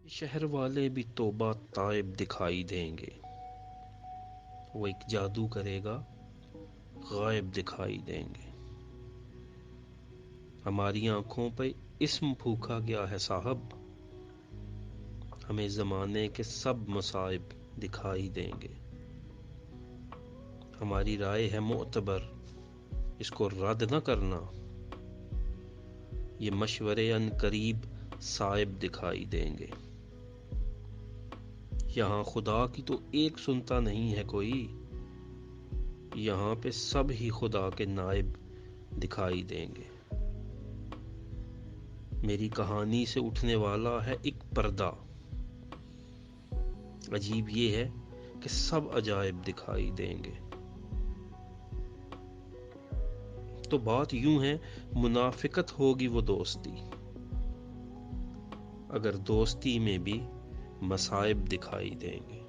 शहर वाले भी तौबा ताइब दिखाई देंगे। वो एक जादू करेगा, गायब दिखाई देंगे। हमारी आंखों पे इस्म फूका गया है साहब, हमें ज़माने के सब मसाइब दिखाई देंगे। हमारी राय है मोतबर, इसको रद्द न करना, ये मशवरे अन करीब साइब दिखाई देंगे। यहाँ खुदा की तो एक सुनता नहीं है कोई, यहाँ पे सब ही खुदा के नाइब दिखाई देंगे। मेरी कहानी से उठने वाला है एक पर्दा, अजीब ये है कि सब अजायब दिखाई देंगे। तो बात यूं है, मुनाफिकत होगी वो दोस्ती, अगर दोस्ती में भी मसाइब दिखाई देंगे।